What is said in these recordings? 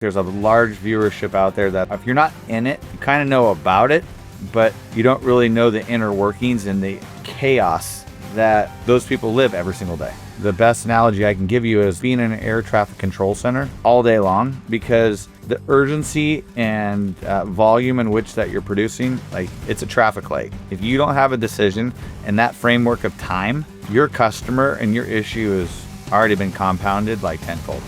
There's a large viewership out there that if you're not in it, you kind of know about it, but you don't really know the inner workings and the chaos that those people live every single day. The best analogy I can give you is being in an air traffic control center all day long, because the urgency and volume in which that you're producing, like, it's a traffic light. If you don't have a decision in that framework of time, your customer and your issue has already been compounded like tenfold.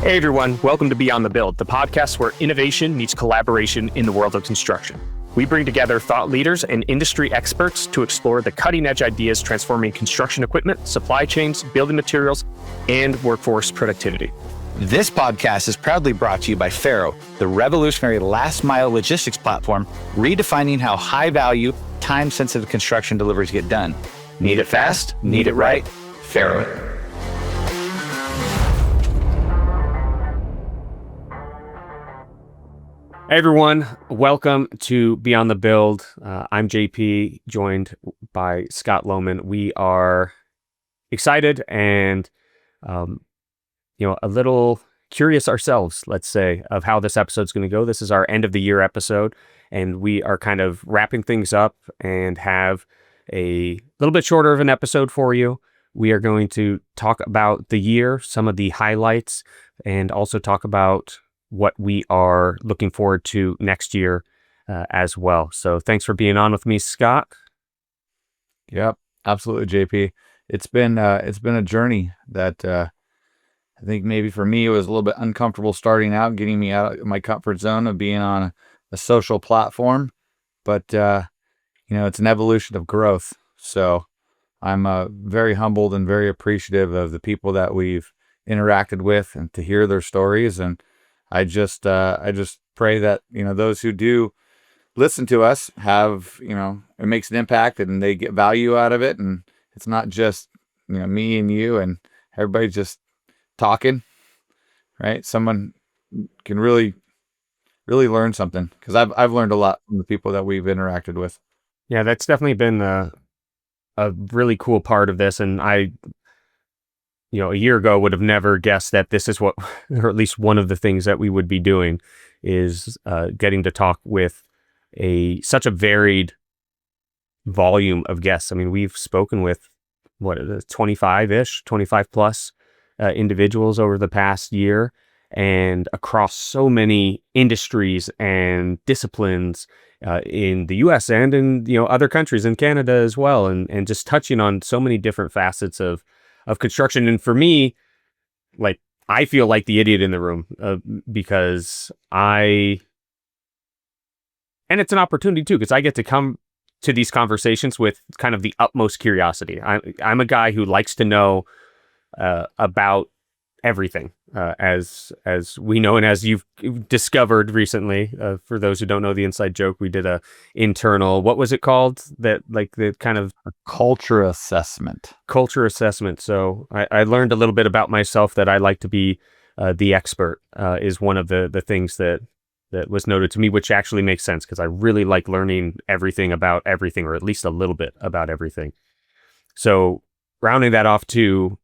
Hey everyone, welcome to Beyond the Build, the podcast where innovation meets collaboration in the world of construction. We bring together thought leaders and industry experts to explore the cutting-edge ideas transforming construction equipment, supply chains, building materials, and workforce productivity. This podcast is proudly brought to you by Faro, the revolutionary last-mile logistics platform, redefining how high-value, time-sensitive construction deliveries get done. Need it fast? Need it right? Faro. Hey everyone, welcome to Beyond the Build. I'm JP, joined by Scott Lowman. We are excited and, a little curious ourselves, let's say, of how this episode's going to go. This is our end of the year episode, and we are kind of wrapping things up and have a little bit shorter of an episode for you. We are going to talk about the year, some of the highlights, and also talk about what we are looking forward to next year as well. So thanks for being on with me, Scott. Yep, absolutely, JP. It's been a journey that I think maybe for me it was a little bit uncomfortable starting out, getting me out of my comfort zone of being on a social platform. But it's an evolution of growth. So I'm very humbled and very appreciative of the people that we've interacted with and to hear their stories. And I just pray that, those who do listen to us have, it makes an impact and they get value out of it. And it's not just, me and you and everybody just talking, right? Someone can really, really learn something, because I've learned a lot from the people that we've interacted with. Yeah, that's definitely been a really cool part of this. And I, a year ago would have never guessed that this is what, or at least one of the things that we would be doing is getting to talk with such a varied volume of guests. I mean, we've spoken with 25 plus individuals over the past year, and across so many industries and disciplines in the US and in, other countries, in Canada as well. And just touching on so many different facets of construction. And for me, like, I feel like the idiot in the room because and it's an opportunity too, because I get to come to these conversations with kind of the utmost curiosity. I'm a guy who likes to know about everything, as we know, and as you've discovered recently. For those who don't know the inside joke, we did a internal, what was it called? That, like, the kind of a culture assessment. So I learned a little bit about myself, that I like to be the expert, is one of the things that was noted to me, which actually makes sense, because I really like learning everything about everything, or at least a little bit about everything. So rounding that off to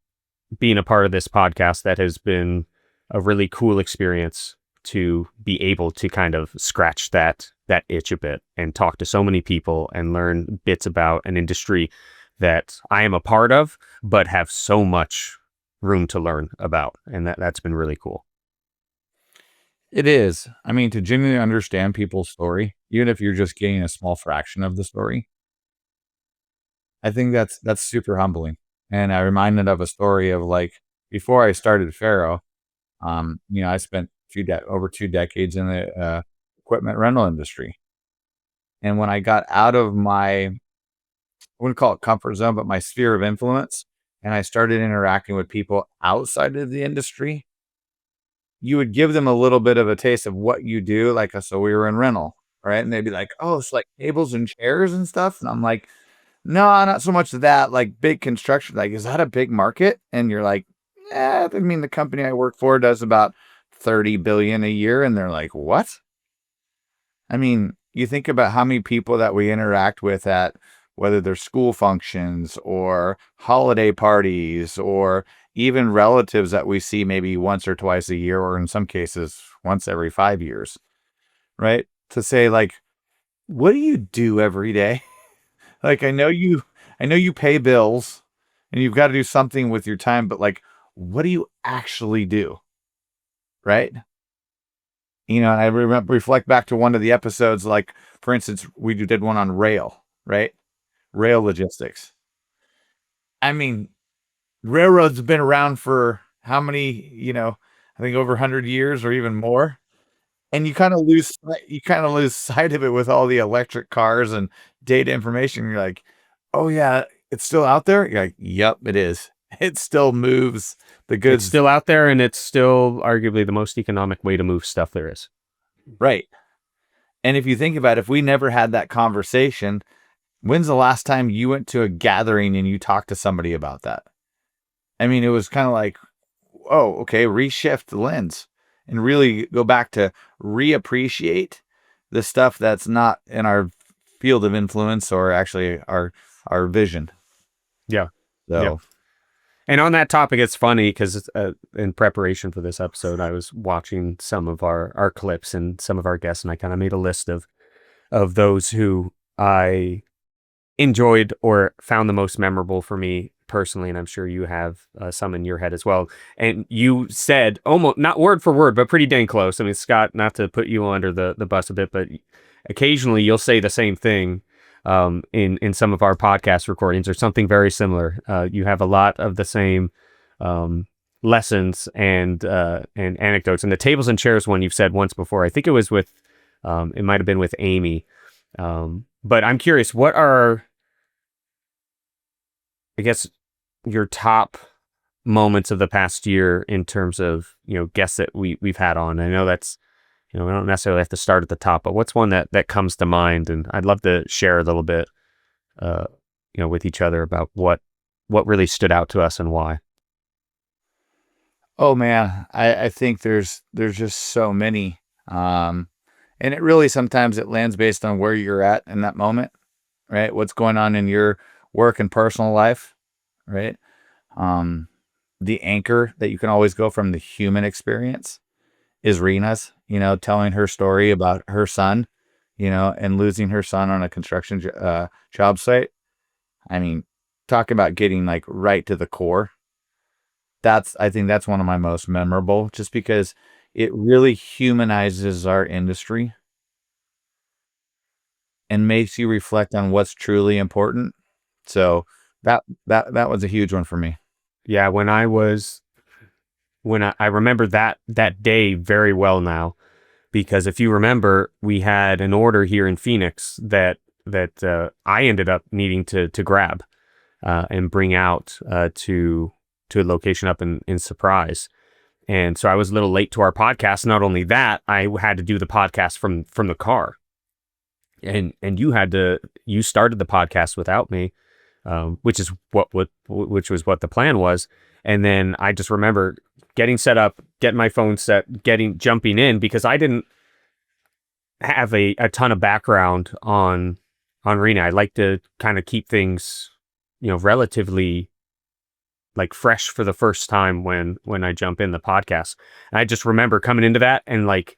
being a part of this podcast, that has been a really cool experience to be able to kind of scratch that itch a bit and talk to so many people and learn bits about an industry that I am a part of, but have so much room to learn about. And that's been really cool. It is. I mean, to genuinely understand people's story, even if you're just getting a small fraction of the story, I think that's super humbling. And I reminded of a story of, like, before I started Faro, I spent over 2 decades in the equipment rental industry. And when I got out of I wouldn't call it comfort zone, but my sphere of influence, and I started interacting with people outside of the industry, you would give them a little bit of a taste of what you do. Like, so we were in rental, right? And they'd be like, oh, it's like tables and chairs and stuff. And I'm like, no, not so much of that. Like, big construction, like, is that a big market? And you're like, I mean, the company I work for does about $30 billion a year. And they're like, what? I mean, you think about how many people that we interact with at whether they're school functions or holiday parties or even relatives that we see maybe once or twice a year, or in some cases once every 5 years, right? To say like, what do you do every day? Like, I know you pay bills and you've got to do something with your time, but like, what do you actually do? Right? And I remember reflect back to one of the episodes, like, for instance, we did one on rail, right? Rail logistics. I mean, railroads have been around for how many, I think over 100 years or even more. And you kind of lose sight of it with all the electric cars and data information. You're like, "Oh yeah, it's still out there?" You're like, "Yep, it is. It still moves the It's goods." still out there, and it's still arguably the most economic way to move stuff there is. Right. And if you think about it, if we never had that conversation, when's the last time you went to a gathering and you talked to somebody about that? I mean, it was kind of like, oh, okay, reshift the lens and really go back to reappreciate the stuff that's not in our field of influence or actually our vision. Yeah. So, Yeah. And on that topic, it's funny because in preparation for this episode, I was watching some of our clips and some of our guests, and I kind of made a list of those who I enjoyed or found the most memorable for me personally, and I'm sure you have some in your head as well. And you said almost not word for word, but pretty dang close. I mean, Scott, not to put you under the bus a bit, but occasionally you'll say the same thing in some of our podcast recordings or something very similar. You have a lot of the same lessons and anecdotes. And the tables and chairs one you've said once before. I think it was with it might have been with Amy. But I'm curious, what are, I guess, your top moments of the past year in terms of, guests that we've had on? I know that's, we don't necessarily have to start at the top, but what's one that comes to mind? And I'd love to share a little bit, with each other about what really stood out to us and why. oh man, I think there's just so many. And it really sometimes it lands based on where you're at in that moment, right? What's going on in your work and personal life, right? The anchor that you can always go from the human experience is Rena's, telling her story about her son, and losing her son on a construction job site. I mean, talk about getting like right to the core. I think that's one of my most memorable just because it really humanizes our industry and makes you reflect on what's truly important. So that was a huge one for me. Yeah, I remember that day very well now, because if you remember, we had an order here in Phoenix that I ended up needing to grab and bring out to a location up in Surprise. And so I was a little late to our podcast. Not only that, I had to do the podcast from the car. And you started the podcast without me, which was what the plan was. And then I just remember getting set up, getting my phone set, jumping in, because I didn't have a ton of background on Rena. I like to kind of keep things, relatively like fresh for the first time when I jump in the podcast. And I just remember coming into that and like,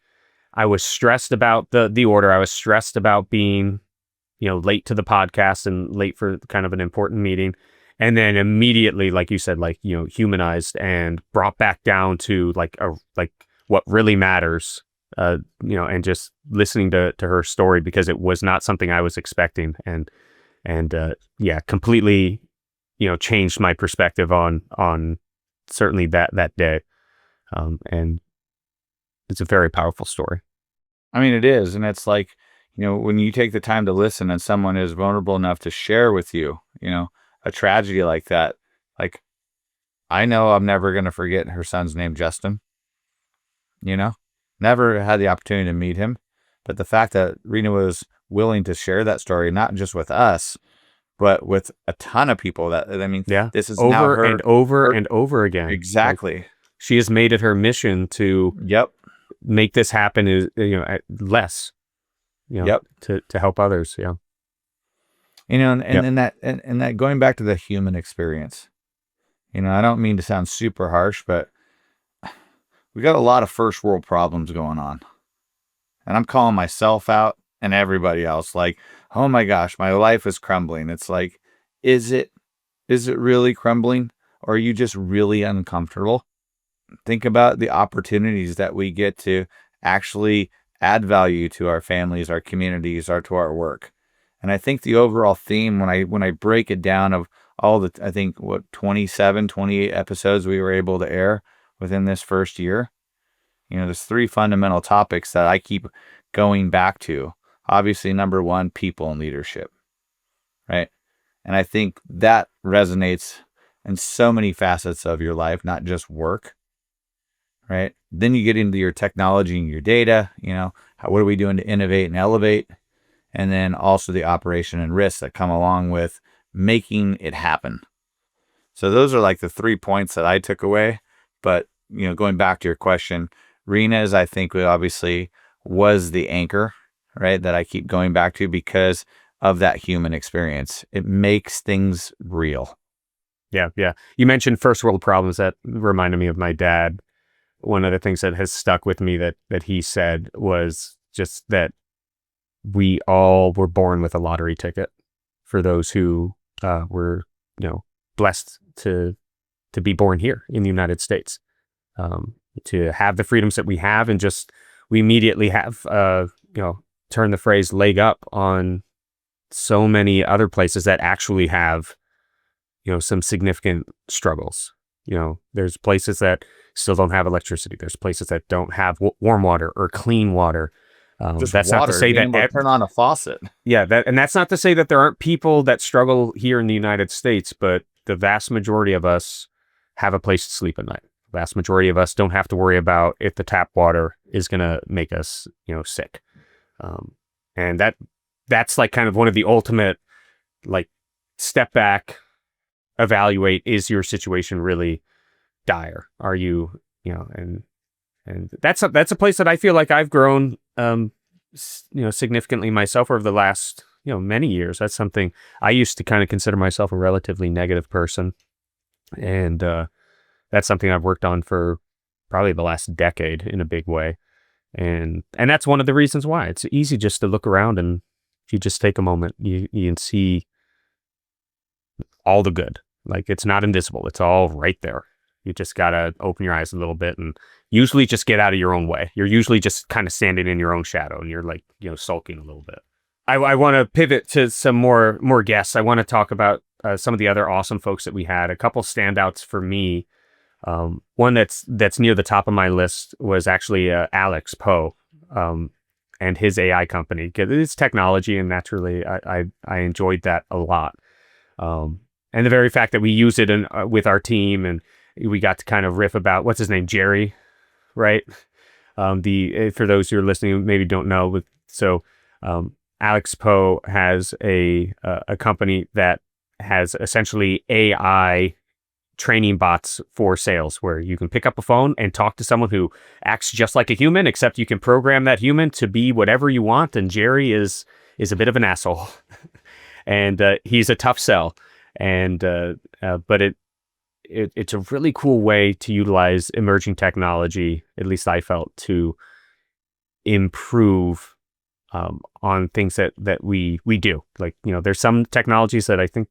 I was stressed about the order. I was stressed about being, late to the podcast and late for kind of an important meeting. And then immediately, like you said, like, humanized and brought back down to like what really matters, and just listening to her story, because it was not something I was expecting. And completely, changed my perspective on certainly that day. And it's a very powerful story. I mean, it is. And it's like, when you take the time to listen and someone is vulnerable enough to share with you, a tragedy like that, like, I know I'm never going to forget her son's name, Justin, never had the opportunity to meet him. But the fact that Rena was willing to share that story, not just with us, but with a ton of people this is over now her, and over and over again. Exactly. Like, she has made it her mission to Yep. make this happen less. Yep. to help others. Yeah. And Yep. and that going back to the human experience, I don't mean to sound super harsh, but we got a lot of first world problems going on. And I'm calling myself out and everybody else like, oh my gosh, my life is crumbling. It's like, is it really crumbling? Or are you just really uncomfortable? Think about the opportunities that we get to actually add value to our families, our communities, to our work. And I think the overall theme when I break it down of all the, I think 27, 28 episodes we were able to air within this first year, there's three fundamental topics that I keep going back to. Obviously, number one, people and leadership, right? And I think that resonates in so many facets of your life, not just work, right? Then you get into your technology and your data, what are we doing to innovate and elevate? And then also the operation and risks that come along with making it happen. So those are like the 3 points that I took away. But, going back to your question, Rena's, I think, obviously was the anchor, right? That I keep going back to because of that human experience. It makes things real. Yeah. Yeah. You mentioned first world problems. That reminded me of my dad. One of the things that has stuck with me that he said was just that we all were born with a lottery ticket for those who were, blessed to be born here in the United States, to have the freedoms that we have, and just we immediately have, turn the phrase leg up on so many other places that actually have, some significant struggles. There's places that still don't have electricity. There's places that don't have warm water or clean water. Just that's water, not to say being that able to turn on a faucet. Yeah, and that's not to say that there aren't people that struggle here in the United States, but the vast majority of us have a place to sleep at night. The vast majority of us don't have to worry about if the tap water is going to make us, sick. And that's like kind of one of the ultimate, like, step back, evaluate, is your situation really dire? Are you, and that's a place that I feel like I've grown, significantly myself over the last, many years. That's something I used to kind of consider myself a relatively negative person. And, that's something I've worked on for probably the last decade in a big way. And that's one of the reasons why it's easy just to look around, and if you just take a moment, you can see all the good. Like, it's not invisible. It's all right there. You just got to open your eyes a little bit and usually just get out of your own way. You're usually just kind of standing in your own shadow, and you're like, sulking a little bit. I want to pivot to some more guests. I want to talk about some of the other awesome folks that we had. A couple standouts for me. One that's near the top of my list was actually Alex Poe, and his AI company. It's technology, and naturally, I enjoyed that a lot. And the very fact that we use it with our team, and we got to kind of riff about, what's his name, Jerry, right? For those who are listening who maybe don't know, Alex Poe has a company that has essentially AI training bots for sales, where you can pick up a phone and talk to someone who acts just like a human, except you can program that human to be whatever you want. And Jerry is a bit of an asshole, and he's a tough sell. And but it's a really cool way to utilize emerging technology, at least I felt, to improve on things that we do. Like, there's some technologies that I think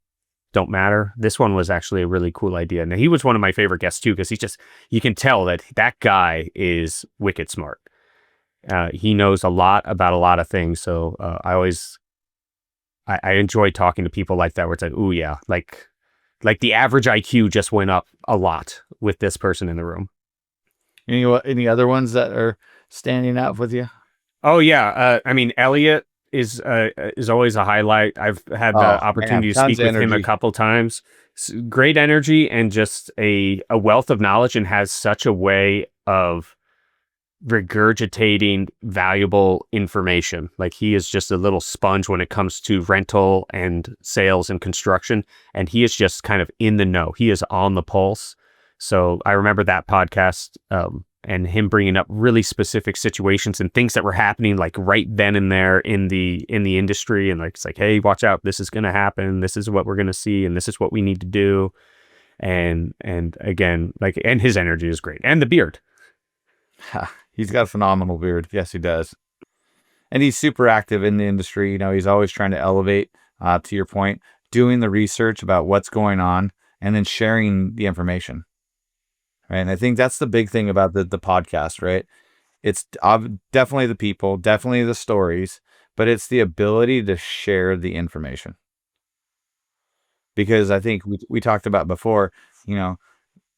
don't matter. This one was actually a really cool idea. And he was one of my favorite guests too, because you can tell that guy is wicked smart. He knows a lot about a lot of things. So I enjoy talking to people like that, where it's like, ooh, yeah, like the average IQ just went up a lot with this person in the room. Any other ones that are standing out with you? Oh yeah, I mean, Elliot is always a highlight. I've had the opportunity to speak with him a couple times. Great energy, and just a wealth of knowledge, and has such a way of regurgitating valuable information. Like, he is just a little sponge when it comes to rental and sales and construction, and he is just kind of in the know. He is on the pulse. So I remember that podcast and him bringing up really specific situations and things that were happening like right then and there in the industry, and like it's like, hey, watch out, this is going to happen, this is what we're going to see, and this is what we need to do. And again, like, and his energy is great, and the beard. He's got a phenomenal beard. Yes, he does. And he's super active in the industry. You know, he's always trying to elevate, to your point, doing the research about what's going on and then sharing the information. Right. And I think that's the big thing about the podcast, right? It's definitely the people, definitely the stories, but it's the ability to share the information. Because I think we talked about before, you know,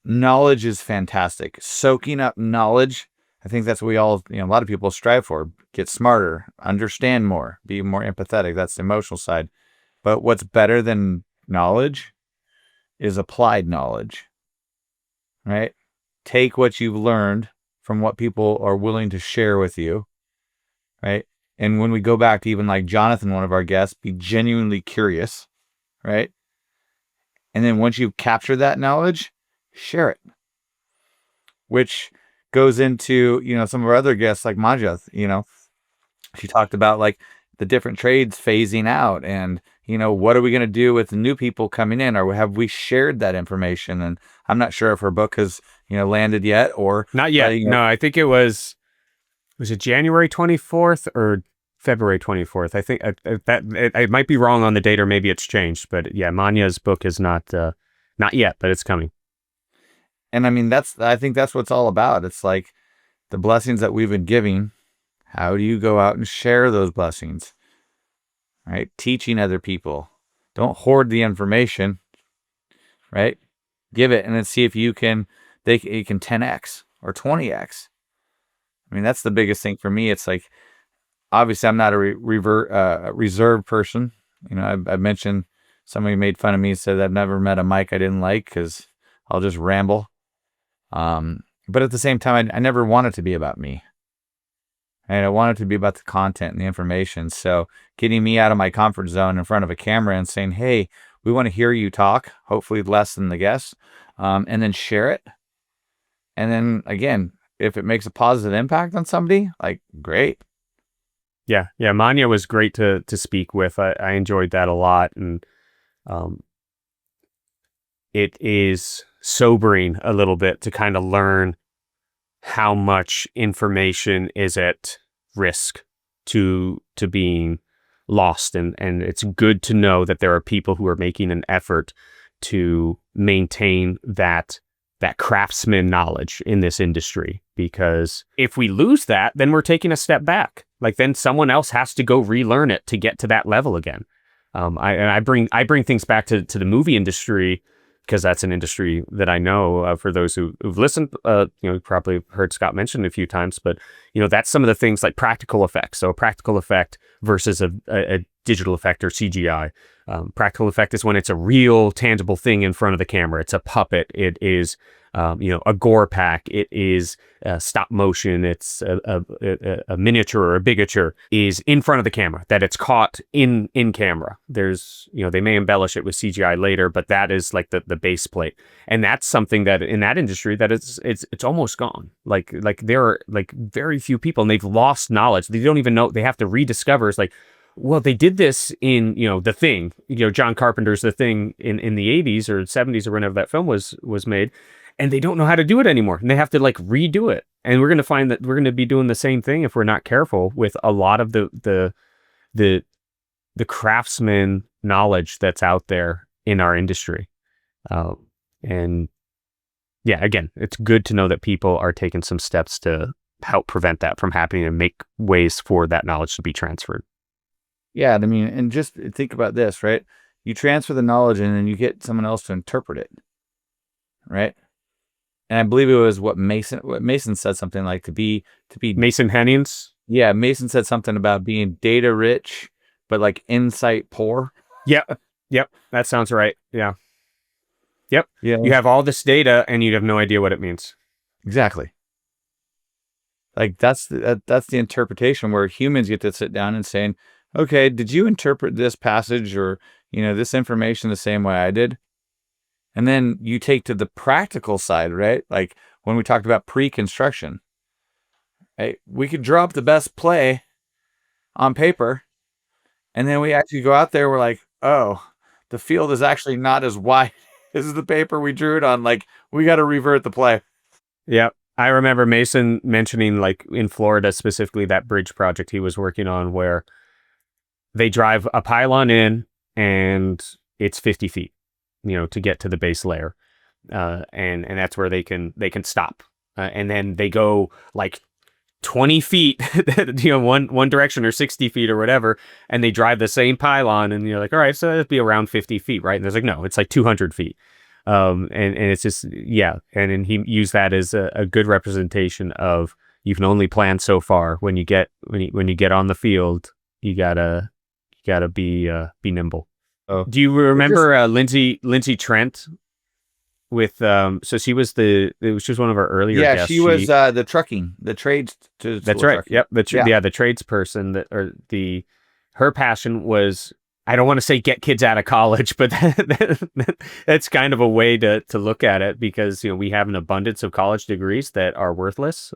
knowledge is fantastic. Soaking up knowledge, I think that's what we all, you know, a lot of people strive for. Get smarter, understand more, be more empathetic. That's the emotional side. But what's better than knowledge is applied knowledge, right? Take what you've learned from what people are willing to share with you, right? And when we go back to even like Jonathan, one of our guests, be genuinely curious, right? And then once you've captured that knowledge, share it. Which goes into, you know, some of our other guests like Majeth, you know, she talked about like the different trades phasing out and, you know, what are we going to do with the new people coming in, or have we shared that information? And I'm not sure if her book has, you know, landed yet or not yet. You know, no, I think it was it January 24th or February 24th? I think I might be wrong on the date, or maybe it's changed, but yeah, Manya's book is not yet, but it's coming. And I mean, I think that's what it's all about. It's like the blessings that we've been giving. How do you go out and share those blessings? Right? Teaching other people. Don't hoard the information, right? Give it and then see if you can 10x or 20x. I mean, that's the biggest thing for me. It's like, obviously I'm not a reserved person. You know, I mentioned somebody made fun of me, said I've never met a mic I didn't like because I'll just ramble. But at the same time, I never want it to be about me. And I want it to be about the content and the information. So getting me out of my comfort zone in front of a camera and saying, hey, we want to hear you talk, hopefully less than the guests, and then share it. And then again, if it makes a positive impact on somebody, like, great. Yeah. Manya was great to speak with. I enjoyed that a lot. And it is sobering a little bit to kind of learn how much information is at risk to being lost. And it's good to know that there are people who are making an effort to maintain that craftsman knowledge in this industry, because if we lose that, then we're taking a step back. Like, then someone else has to go relearn it to get to that level again. I bring things back to the movie industry, because that's an industry that I know. For those who've listened, you probably heard Scott mention it a few times, but that's some of the things like practical effects. So a practical effect versus a digital effect or CGI. Practical effect is when it's a real tangible thing in front of the camera. It's a puppet. It is a gore pack. It is stop motion. It's a miniature or a bigature is in front of the camera, that it's caught in camera. There's, they may embellish it with CGI later, but that is like the base plate. And that's something that in that industry that it's almost gone. Like there are like very few people, and they've lost knowledge. They don't even know, they have to rediscover. It's like, well, they did this in, The Thing, John Carpenter's The Thing in the 80s or 70s or whenever that film was made. And they don't know how to do it anymore. And they have to like redo it. And we're going to find that we're going to be doing the same thing if we're not careful with a lot of the craftsman knowledge that's out there in our industry. And yeah, again, it's good to know that people are taking some steps to help prevent that from happening and make ways for that knowledge to be transferred. Yeah, I mean, and just think about this, right? You transfer the knowledge and then you get someone else to interpret it, right? And I believe it was what Mason said something like to be Mason Hennings. Yeah, Mason said something about being data rich, but like insight poor. Yep, that sounds right. Yeah. Yep. Yeah. You have all this data and you have no idea what it means. Exactly. Like that's the interpretation where humans get to sit down and saying, okay, did you interpret this passage or, this information the same way I did? And then you take to the practical side, right? Like, when we talked about pre-construction. Hey, we could draw up the best play on paper, and then we actually go out there, we're like, oh, the field is actually not as wide as the paper we drew it on. Like, we got to revert the play. Yeah. I remember Mason mentioning, like, in Florida, specifically that bridge project he was working on, where they drive a pylon in and it's 50 feet, to get to the base layer. And that's where they can stop. And then they go like 20 feet, one direction, or 60 feet or whatever. And they drive the same pylon, and you're like, all right, so that'd be around 50 feet, right? And there's like, no, it's like 200 feet. And it's just, yeah. And then he used that as a good representation of, you can only plan so far. When you get on the field, you gotta be nimble. Oh. Do you remember Lindsay Trent with so she was one of our earlier guests. She was the trades to that's right. Trucking. Yep. The tradesperson her passion was, I don't want to say get kids out of college, but that's kind of a way to look at it, because we have an abundance of college degrees that are worthless,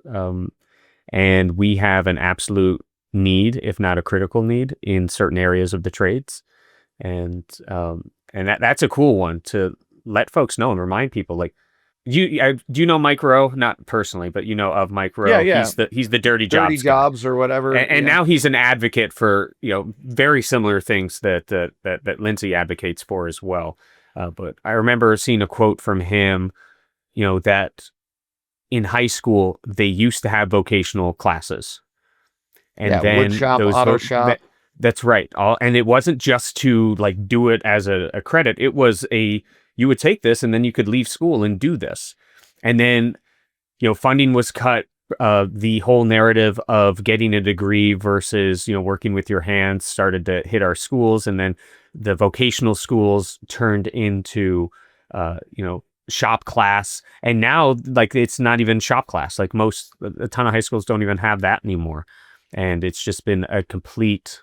and we have an absolute need, if not a critical need, in certain areas of the trades, and that's a cool one to let folks know and remind people. Like, do you know Mike Rowe? Not personally, but of Mike Rowe. Yeah. He's the dirty jobs or whatever. And now he's an advocate for very similar things that Lindsay advocates for as well. But I remember seeing a quote from him, that in high school they used to have vocational classes, and then wood shop, auto shop. That's right. And it wasn't just to like do it as a credit. It was you would take this and then you could leave school and do this. And then, funding was cut. The whole narrative of getting a degree versus, working with your hands started to hit our schools. And then the vocational schools turned into, shop class. And now, like, it's not even shop class. Like a ton of high schools don't even have that anymore. And it's just been a complete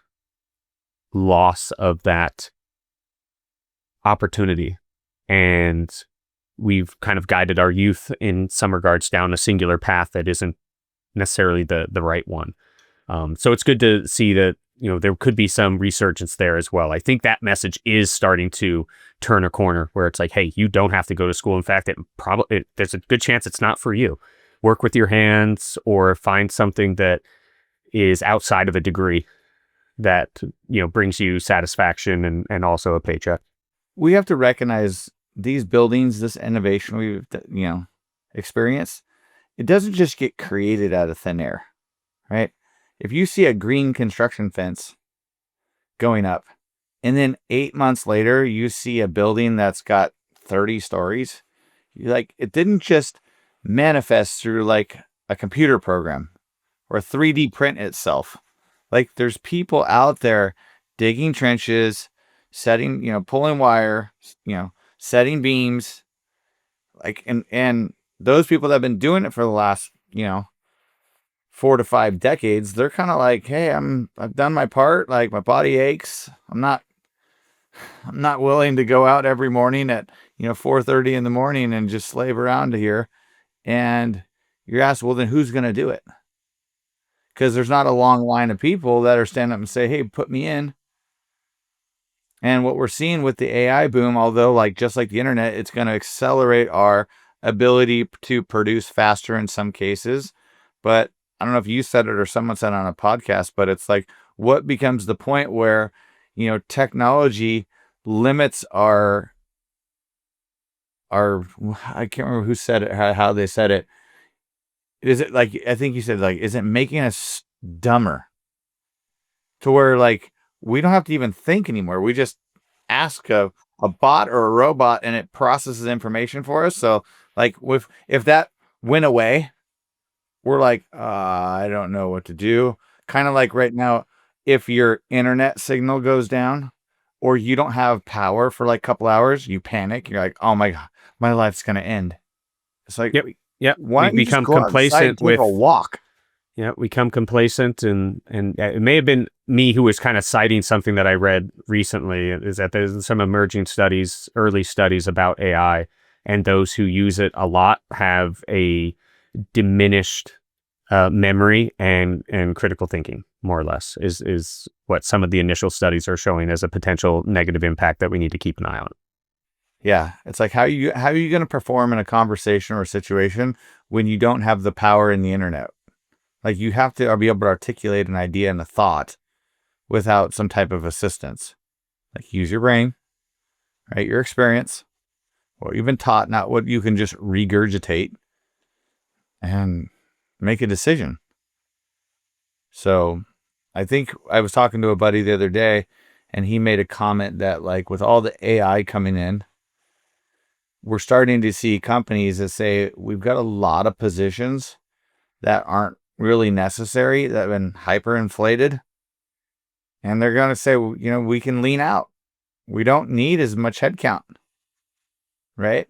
loss of that opportunity. And we've kind of guided our youth in some regards down a singular path that isn't necessarily the right one. So it's good to see that, there could be some resurgence there as well. I think that message is starting to turn a corner, where it's like, hey, you don't have to go to school. In fact, there's a good chance it's not for you. Work with your hands, or find something that is outside of a degree that, brings you satisfaction and also a paycheck. We have to recognize these buildings, this innovation we've experienced, it doesn't just get created out of thin air, right? If you see a green construction fence going up, and then 8 months later you see a building that's got 30 stories, you're like, it didn't just manifest through like a computer program or 3D print itself. Like, there's people out there digging trenches, setting, pulling wire, setting beams, like, and those people that have been doing it for the last, 4 to 5 decades, they're kind of like, hey, I've done my part. Like, my body aches. I'm not willing to go out every morning at, 4:30 in the morning and just slave around here. And you're asked, well, then who's going to do it? Because there's not a long line of people that are standing up and say, hey, put me in. And what we're seeing with the AI boom, although just like the internet, it's going to accelerate our ability to produce faster in some cases. But I don't know if you said it or someone said it on a podcast, but it's like, what becomes the point where, technology limits our, I can't remember who said it, how they said it. Is it like, I think you said, like, is it making us dumber to where, like, we don't have to even think anymore? We just ask a bot or a robot and it processes information for us. So, like, if that went away, we're like, I don't know what to do. Kind of like right now, if your internet signal goes down or you don't have power for like a couple hours, you panic. You're like, oh my God, my life's going to end. It's like, Yep. Why we become complacent with a walk? Yeah, we become complacent, and it may have been me who was kind of citing something that I read recently, is that there's some early studies about AI, and those who use it a lot have a diminished memory and critical thinking, more or less, is what some of the initial studies are showing as a potential negative impact that we need to keep an eye on. Yeah, it's like how are you going to perform in a conversation or a situation when you don't have the power in the internet? Like you have to be able to articulate an idea and a thought without some type of assistance. Like use your brain, right? Your experience, what you've been taught, not what you can just regurgitate, and make a decision. So I think I was talking to a buddy the other day, and he made a comment that like with all the AI coming in, we're starting to see companies that say we've got a lot of positions that aren't really necessary, that have been hyperinflated. And they're going to say, we can lean out. We don't need as much headcount. Right?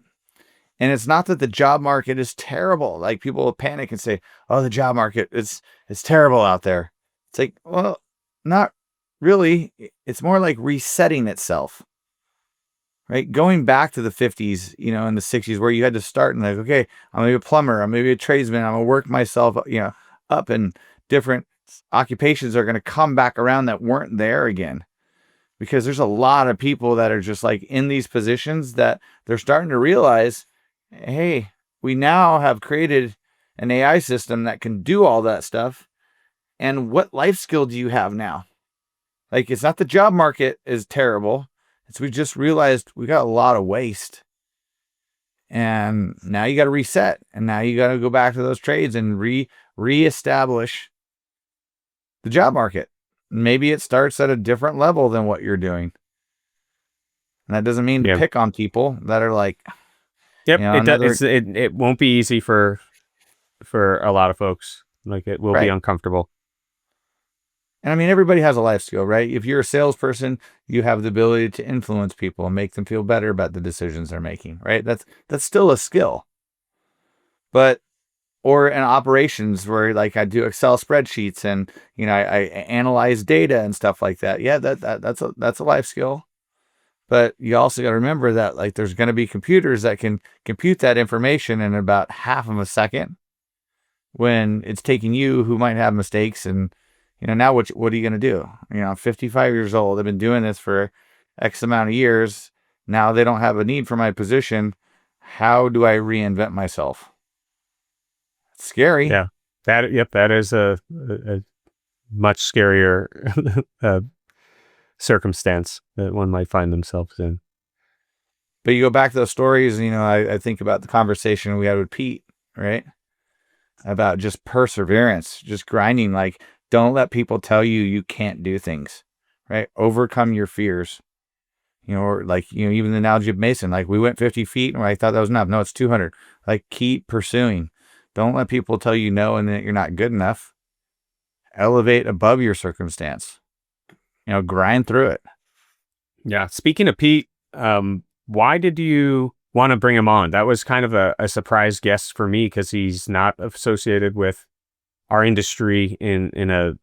And it's not that the job market is terrible. Like people will panic and say, oh, the job market it's terrible out there. It's like, well, not really. It's more like resetting itself. Right? Going back to the 50s, in the 60s, where you had to start and like, okay, I'm gonna be a plumber, I'm gonna be a tradesman, I'm gonna work myself, up, and different occupations are gonna come back around that weren't there again. Because there's a lot of people that are just like in these positions that they're starting to realize, hey, we now have created an AI system that can do all that stuff. And what life skill do you have now? Like, it's not the job market is terrible. It's we just realized we got a lot of waste. And now you got to reset. And now you got to go back to those trades and reestablish the job market. Maybe it starts at a different level than what you're doing. And that doesn't mean to pick on people that are like, yep, it won't be easy for a lot of folks. Like it will be uncomfortable. And I mean, everybody has a life skill, right? If you're a salesperson, you have the ability to influence people and make them feel better about the decisions they're making, right? That's still a skill. But or in operations where like I do Excel spreadsheets and I analyze data and stuff like that. Yeah, that's a life skill. But you also got to remember that like there's going to be computers that can compute that information in about half of a second, when it's taking you, who might have mistakes, and now what are you going to do? I'm 55 years old. I've been doing this for X amount of years. Now they don't have a need for my position. How do I reinvent myself? Scary. Yeah. That is a much scarier circumstance that one might find themselves in. But you go back to those stories, I think about the conversation we had with Pete, right? About just perseverance, just grinding. Like, don't let people tell you can't do things, right? Overcome your fears. Or like, even the analogy of Mason, like we went 50 feet and I thought that was enough. No, it's 200. Like, keep pursuing. Don't let people tell you no and that you're not good enough. Elevate above your circumstance. Grind through it. Yeah. Speaking of Pete, why did you want to bring him on? That was kind of a surprise guest for me because he's not associated with our industry in a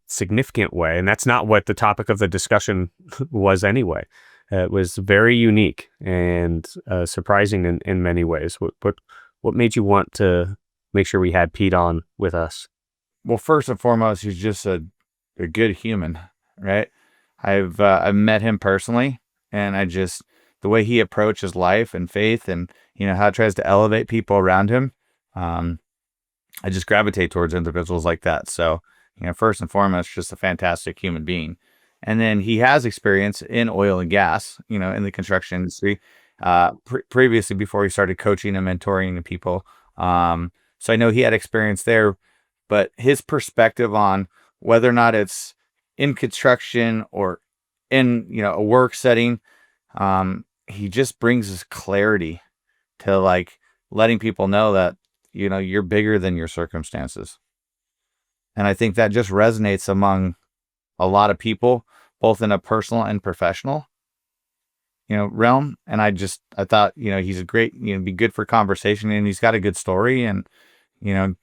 significant way. And that's not what the topic of the discussion was anyway. It was very unique and surprising in many ways. What made you want to make sure we had Pete on with us? Well, first and foremost, he's just a good human, right? I've met him personally, and the way he approaches life and faith, and how he tries to elevate people around him, I just gravitate towards individuals like that. So, first and foremost, just a fantastic human being. And then he has experience in oil and gas, in the construction industry, previously before he started coaching and mentoring people. So I know he had experience there, but his perspective on whether or not it's in construction or in, a work setting, he just brings us clarity to like letting people know that, you're bigger than your circumstances. And I think that just resonates among a lot of people, both in a personal and professional, realm. And I thought, he's a great, be good for conversation, and he's got a good story. And, like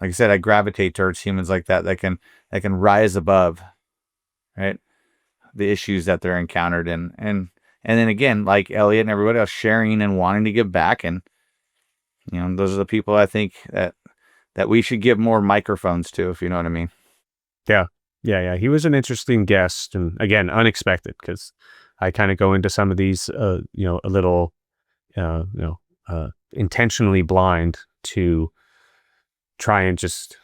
I said, I gravitate towards humans like that can rise above, right, the issues that they're encountered in. And And then again, like Elliot and everybody else, sharing and wanting to give back. And, those are the people I think that we should give more microphones to, if you know what I mean. Yeah. Yeah. He was an interesting guest, and again, unexpected, because I kind of go into some of these, a little, intentionally blind to try and just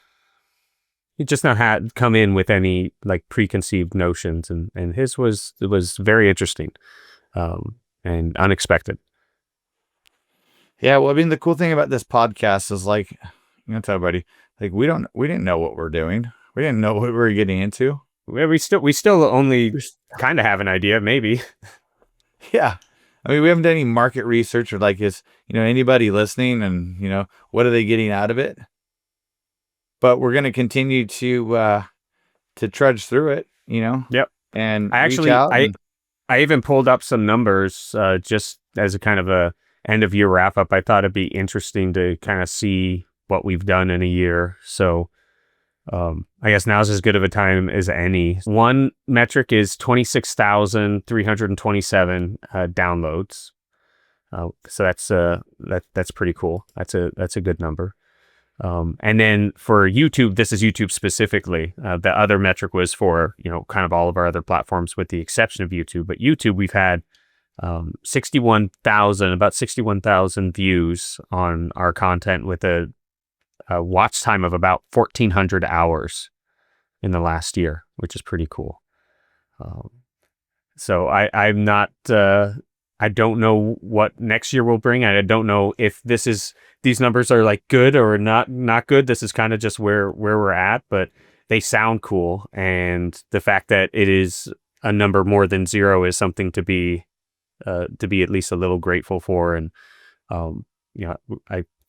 not come in with any like preconceived notions, and his was very interesting, and unexpected. Yeah, well, I mean, the cool thing about this podcast is like, tell everybody, like we didn't know what we're doing. We didn't know what we were getting into. We still only kind of have an idea, maybe. Yeah. I mean, we haven't done any market research or like is, anybody listening and, what are they getting out of it? But we're going to continue to trudge through it, Yep. and I reach actually, out. I even pulled up some numbers, just as a kind of a end of year wrap up. I thought it'd be interesting to kind of see what we've done in a year. So, I guess now's as good of a time as any. One metric is 26,327 downloads. So that's pretty cool. That's a good number. And then for YouTube, this is YouTube specifically. The other metric was for, kind of all of our other platforms with the exception of YouTube. But YouTube, we've had about 61,000 views on our content with a watch time of about 1,400 hours in the last year, which is pretty cool. So I'm not, I don't know what next year will bring. I don't know if these numbers are like good or not good. This is kind of just where we're at, but they sound cool. And the fact that it is a number more than zero is something to be at least a little grateful for. And, I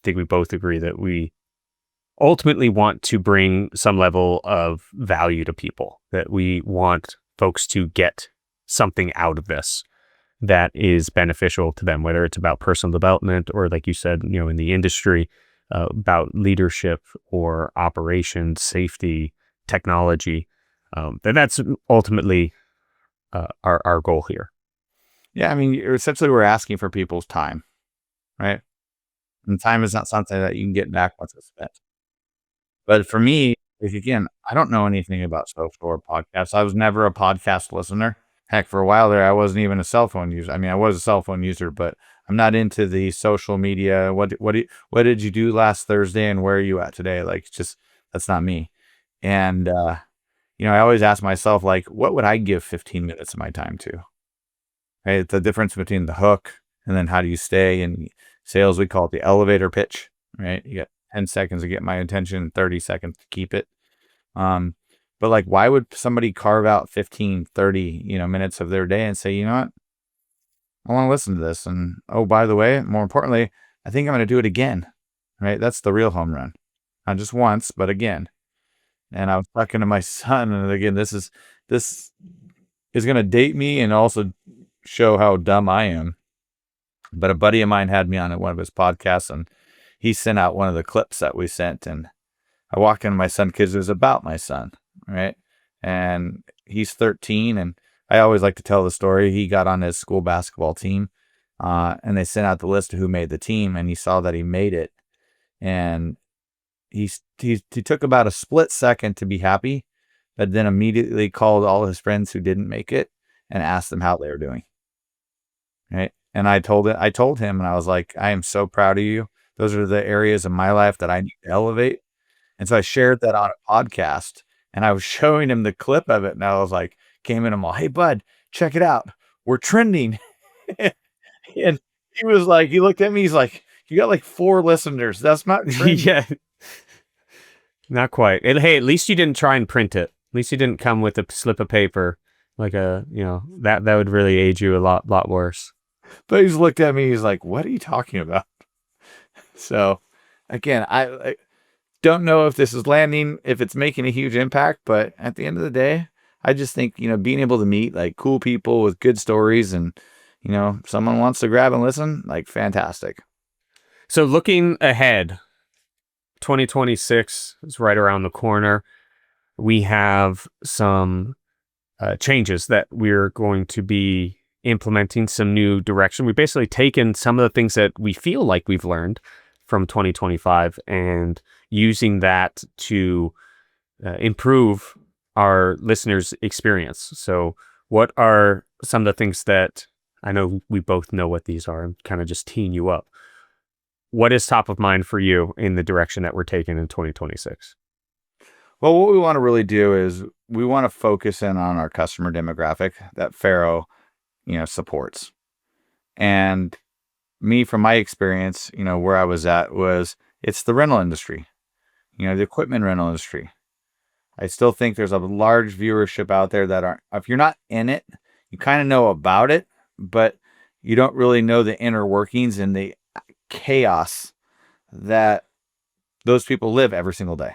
think we both agree that we ultimately want to bring some level of value to people, that we want folks to get something out of this that is beneficial to them, whether it's about personal development or, like you said, in the industry, about leadership or operations, safety, technology. That's ultimately our goal here. Yeah, I mean, essentially we're asking for people's time, right? And time is not something that you can get back once it's spent. But for me, again, I don't know anything about social or podcasts. I was never a podcast listener. Heck, for a while there, I wasn't even a cell phone user. I mean, I was a cell phone user, but I'm not into the social media. What did you do last Thursday, and where are you at today? Like, just that's not me. And I always ask myself, like, what would I give 15 minutes of my time to? Right, it's the difference between the hook and then how do you stay. In sales, we call it the elevator pitch. Right, you got 10 seconds to get my attention, 30 seconds to keep it. But like, why would somebody carve out 15, 30, minutes of their day and say, you know what, I want to listen to this. And, oh, by the way, more importantly, I think I'm going to do it again, right? That's the real home run. Not just once, but again. And I was talking to my son, and again, this is going to date me and also show how dumb I am. But a buddy of mine had me on one of his podcasts, and he sent out one of the clips that we sent, and I walked into my son because it was about my son, right? And he's 13, and I always like to tell the story. He got on his school basketball team, and they sent out the list of who made the team, and he saw that he made it, and he took about a split second to be happy, but then immediately called all his friends who didn't make it and asked them how they were doing, right? And I told him, and I was like, I am so proud of you. Those are the areas of my life that I need to elevate. And so I shared that on a podcast, and I was showing him the clip of it, and I was like, came in, I'm all, hey bud, check it out. We're trending. And he was like, he looked at me, he's like, you got like 4 listeners. That's not trending. Yeah. Not quite. Hey, at least you didn't try and print it. At least you didn't come with a slip of paper, like that would really age you a lot worse. But he's looked at me, he's like, what are you talking about? So again, I don't know if this is landing, if it's making a huge impact, but at the end of the day, I just think, being able to meet like cool people with good stories, and, someone wants to grab and listen, like, fantastic. So looking ahead, 2026 is right around the corner. We have some changes that we're going to be implementing some new direction. We've basically taken some of the things that we feel like we've learned from 2025 and using that to improve our listeners' experience. So, what are some of the things that I know we both know what these are? I'm kind of just teeing you up. What is top of mind for you in the direction that we're taking in 2026? Well, what we want to really do is we want to focus in on our customer demographic that Faro, supports. And me, from my experience, where I was at was it's the rental industry, the equipment rental industry. I still think there's a large viewership out there that aren't, if you're not in it, you kind of know about it, but you don't really know the inner workings and the chaos that those people live every single day.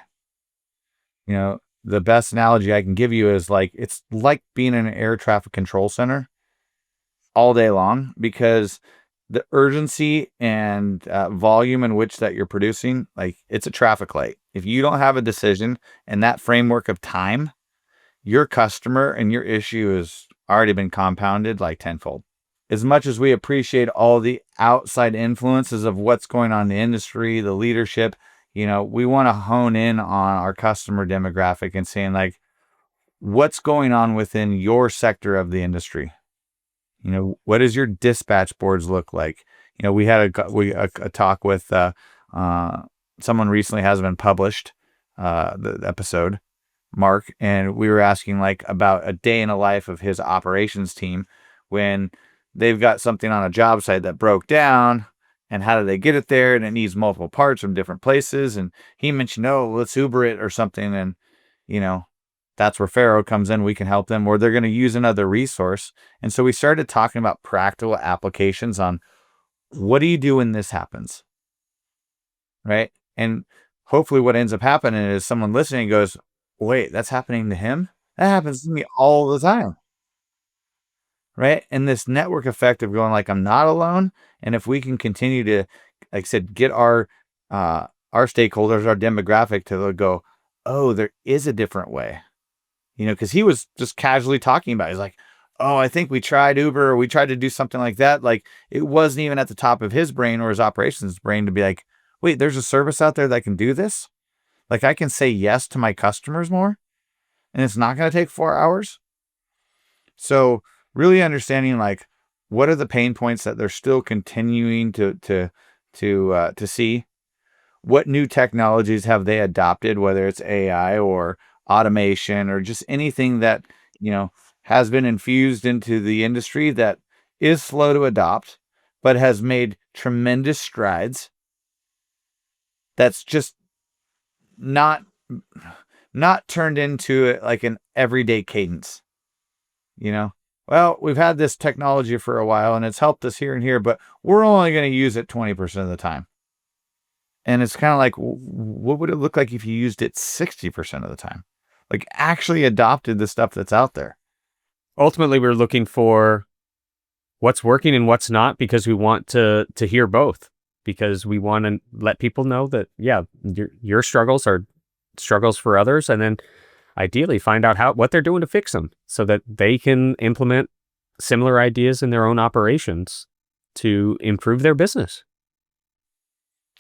The best analogy I can give you is it's like being in an air traffic control center all day long, because the urgency and volume in which that you're producing, it's a traffic light. If you don't have a decision in that framework of time, your customer and your issue has already been compounded tenfold. As much as we appreciate all the outside influences of what's going on in the industry, the leadership, we want to hone in on our customer demographic and saying what's going on within your sector of the industry. What does your dispatch boards look like? We had a talk with someone recently, has been published, the episode, Mark, and we were asking about a day in the life of his operations team when they've got something on a job site that broke down, and how do they get it there? And it needs multiple parts from different places. And he mentioned, let's Uber it or something. And, that's where Faro comes in. We can help them, or they're going to use another resource. And so we started talking about practical applications on what do you do when this happens? Right. And hopefully what ends up happening is someone listening goes, wait, that's happening to him? That happens to me all the time. Right. And this network effect of going I'm not alone. And if we can continue to, like I said, get our stakeholders, our demographic to go, oh, there is a different way. Because he was just casually talking about it. He's like, oh, I think we tried Uber, or we tried to do something like that. It wasn't even at the top of his brain or his operations brain to be wait, there's a service out there that can do this. I can say yes to my customers more, and it's not going to take 4 hours. So really understanding what are the pain points that they're still continuing to see. What new technologies have they adopted, whether it's AI or automation or just anything that, has been infused into the industry that is slow to adopt, but has made tremendous strides. That's just not turned into an everyday cadence. Well, we've had this technology for a while and it's helped us here and here, but we're only going to use it 20% of the time. And it's kind of what would it look like if you used it 60% of the time? Actually adopted the stuff that's out there. Ultimately, we're looking for what's working and what's not, because we want to hear both, because we want to let people know that, your struggles are struggles for others. And then ideally find out what they're doing to fix them so that they can implement similar ideas in their own operations to improve their business.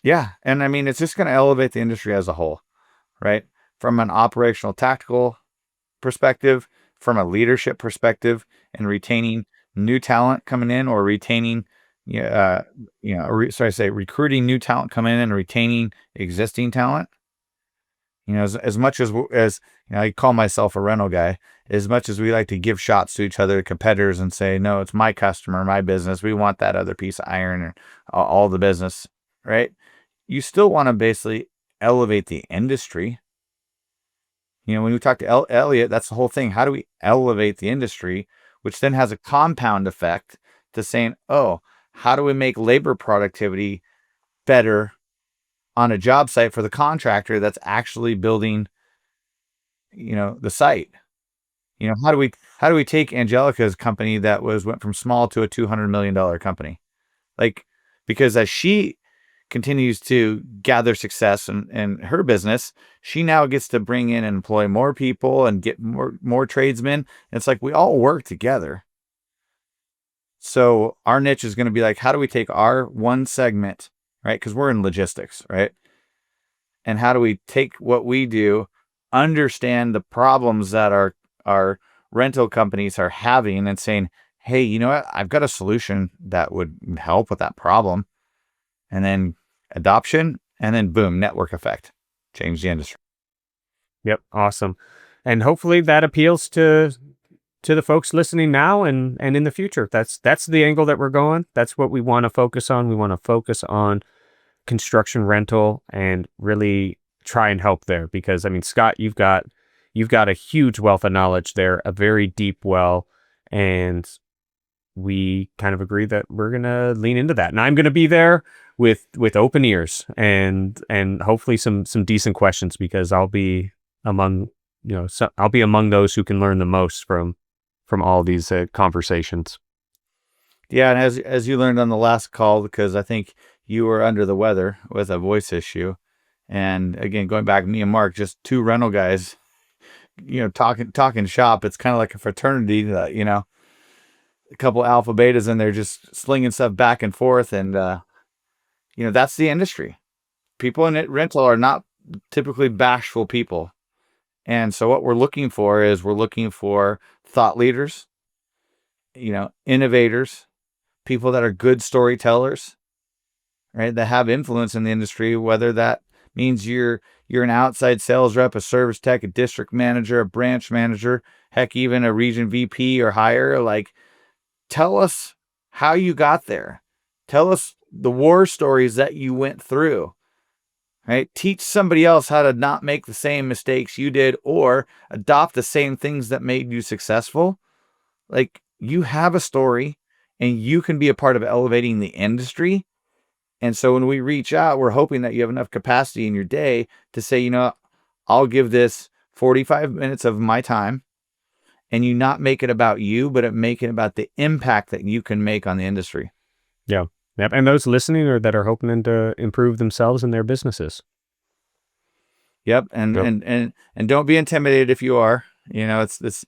Yeah. And I mean, it's just going to elevate the industry as a whole, right? From an operational tactical perspective, from a leadership perspective, and retaining new talent coming in, or retaining, recruiting new talent coming in and retaining existing talent. As much as I call myself a rental guy, as much as we like to give shots to each other, competitors, and say, no, it's my customer, my business, we want that other piece of iron or all the business, right? You still want to basically elevate the industry. When we talk to Elliot, that's the whole thing. How do we elevate the industry, which then has a compound effect to saying, oh, how do we make labor productivity better on a job site for the contractor that's actually building, the site? How do we take Angelica's company that went from small to a $200 million company? Because as she continues to gather success in her business, she now gets to bring in and employ more people and get more tradesmen. And it's we all work together. So our niche is going to be like, how do we take our one segment, right? Because we're in logistics, right? And how do we take what we do, understand the problems that our rental companies are having, and saying, hey, you know what? I've got a solution that would help with that problem. And then adoption, and then boom, network effect, change the industry. Yep. Awesome. And hopefully that appeals to the folks listening now and in the future. That's the angle that we're going. That's what we want to focus on. We want to focus on construction rental and really try and help there, because I mean, Scott, you've got a huge wealth of knowledge there, a very deep well, and we kind of agree that we're going to lean into that. And I'm going to be there with open ears and hopefully some decent questions, because I'll be among, I'll be among those who can learn the most from all these conversations. Yeah, and as you learned on the last call, because I think you were under the weather with a voice issue, and again, going back, me and Mark, just two rental guys, talking shop. It's kind of like a fraternity that, a couple alpha betas in there just slinging stuff back and forth, and that's the industry. People in rental are not typically bashful people. And so what we're looking for is thought leaders, innovators, people that are good storytellers, right? That have influence in the industry, whether that means you're an outside sales rep, a service tech, a district manager, a branch manager, heck, even a region VP or higher. Like, tell us how you got there. Tell us the war stories that you went through, right? Teach somebody else how to not make the same mistakes you did, or adopt the same things that made you successful. Like, you have a story and you can be a part of elevating the industry. And so when we reach out, we're hoping that you have enough capacity in your day to say, I'll give this 45 minutes of my time, and you not make it about you, but make it about the impact that you can make on the industry. Yeah. Yep. And those listening or that are hoping to improve themselves and their businesses. Yep. And don't be intimidated if you are. It's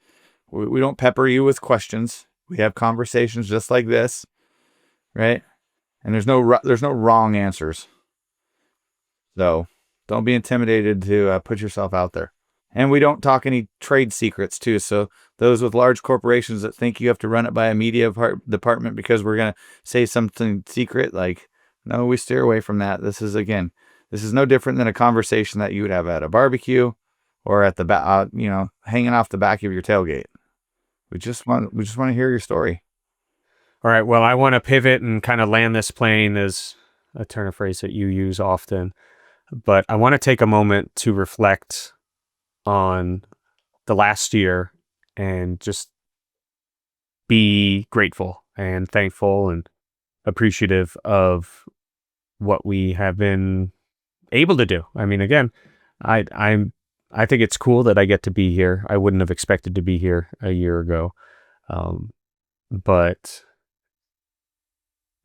we don't pepper you with questions. We have conversations just like this, right? And there's no wrong answers. So don't be intimidated to put yourself out there. And we don't talk any trade secrets too. So those with large corporations that think you have to run it by a media department because we're going to say something secret, no, we steer away from that. This is no different than a conversation that you would have at a barbecue or at the hanging off the back of your tailgate. We just want to hear your story. All right. Well, I want to pivot and kind of land this plane, is a turn of phrase that you use often, but I want to take a moment to reflect on the last year and just be grateful and thankful and appreciative of what we have been able to do. I mean, again, I think it's cool that I get to be here. I wouldn't have expected to be here a year ago. But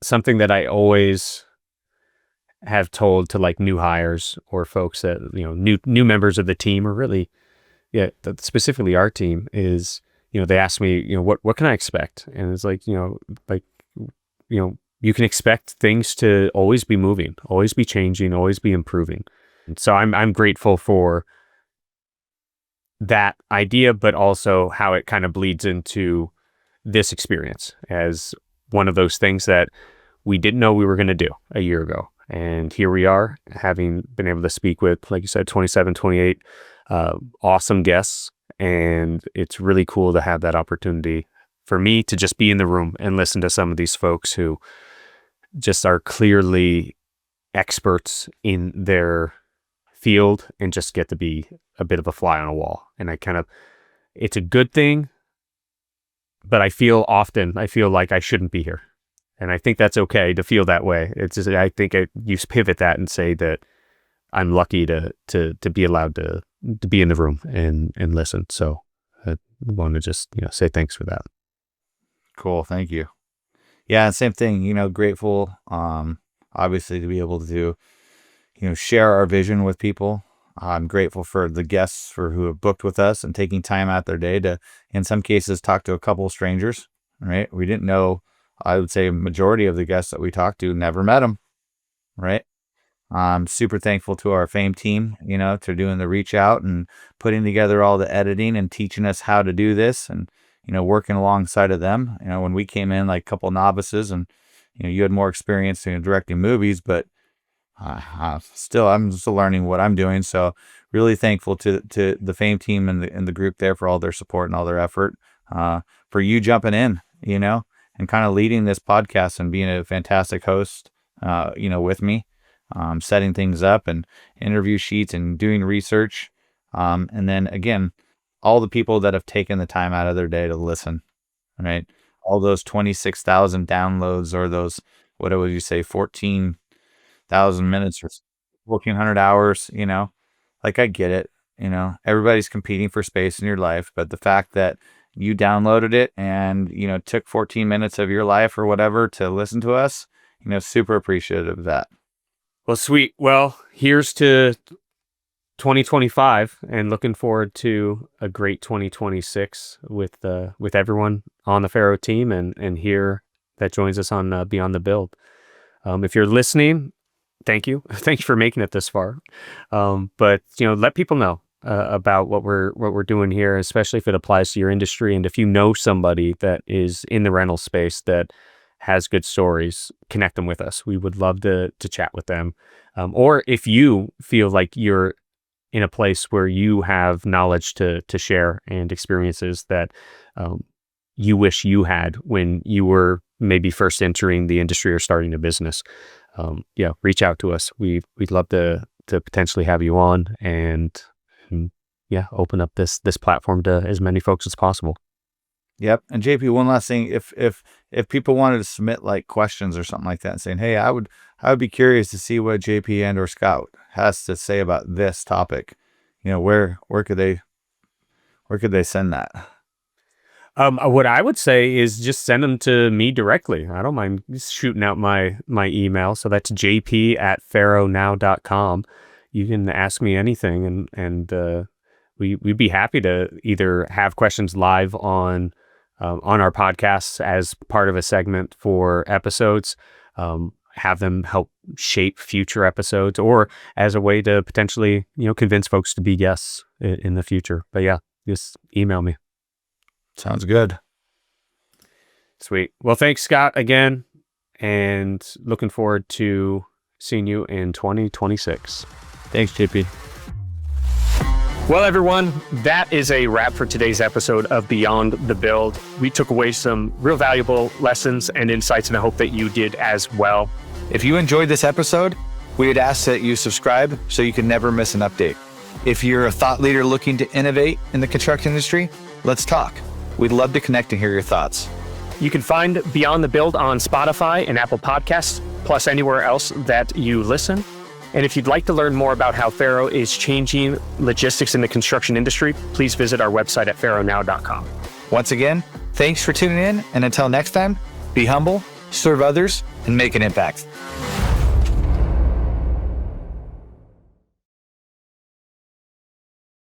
something that I always have told to new hires or folks that, new members of the team, or really, specifically our team, is, they ask me, what can I expect? And it's you can expect things to always be moving, always be changing, always be improving. And so I'm grateful for that idea, but also how it kind of bleeds into this experience as one of those things that we didn't know we were going to do a year ago. And here we are, having been able to speak with, like you said, 27, 28 awesome guests. And it's really cool to have that opportunity for me to just be in the room and listen to some of these folks who just are clearly experts in their field and just get to be a bit of a fly on a wall. And it's a good thing, but I feel like I shouldn't be here. And I think that's okay to feel that way. It's just, I think you pivot that and say that I'm lucky to be allowed to be in the room and listen. So I want to just, say thanks for that. Cool. Thank you. Yeah. Same thing, grateful, obviously, to be able to, share our vision with people. I'm grateful for the guests who have booked with us and taking time out their day to, in some cases, talk to a couple of strangers, right? We didn't know I would say majority of the guests that we talked to never met him, right? I'm super thankful to our Fame team, to doing the reach out and putting together all the editing and teaching us how to do this, and, working alongside of them. When we came in like a couple novices, and, you had more experience in directing movies, but I'm still learning what I'm doing. So really thankful to the Fame team and the group there for all their support and all their effort, for you jumping in, and kind of leading this podcast and being a fantastic host, with me. Setting things up and interview sheets and doing research. And then again, all the people that have taken the time out of their day to listen, right? All those 26,000 downloads, or those, what would you say, 14,000 minutes or 1,400 hours, like, I get it. Everybody's competing for space in your life, but the fact that you downloaded it and, took 14 minutes of your life or whatever to listen to us, super appreciative of that. Well, sweet. Well, here's to 2025, and looking forward to a great 2026 with everyone on the Faro team and here that joins us on Beyond the Build. If you're listening, thank you. Thank you for making it this far. But let people know about what we're doing here, especially if it applies to your industry, and if you know somebody that is in the rental space that has good stories, connect them with us. We would love to chat with them. Or if you feel like you're in a place where you have knowledge to share and experiences that you wish you had when you were maybe first entering the industry or starting a business, reach out to us. We'd love to potentially have you on and open up this platform to as many folks as possible. Yep. And JP, one last thing, if people wanted to submit like questions or something like that, saying, hey, I would be curious to see what JP and or Scout has to say about this topic, where could they send that? What I would say is just send them to me directly. I don't mind shooting out my email. So that's jp@faronow.com. You can ask me anything, and we'd be happy to either have questions live on our podcasts as part of a segment for episodes, have them help shape future episodes, or as a way to potentially, convince folks to be guests in the future. But yeah, just email me. Sounds good. Sweet. Well, thanks, Scott, again, and looking forward to seeing you in 2026. Thanks, JP. Well, everyone, that is a wrap for today's episode of Beyond the Build. We took away some real valuable lessons and insights, and I hope that you did as well. If you enjoyed this episode, we would ask that you subscribe so you can never miss an update. If you're a thought leader looking to innovate in the construction industry, let's talk. We'd love to connect and hear your thoughts. You can find Beyond the Build on Spotify and Apple Podcasts, plus anywhere else that you listen. And if you'd like to learn more about how Faro is changing logistics in the construction industry, please visit our website at faronow.com. Once again, thanks for tuning in. And until next time, be humble, serve others, and make an impact.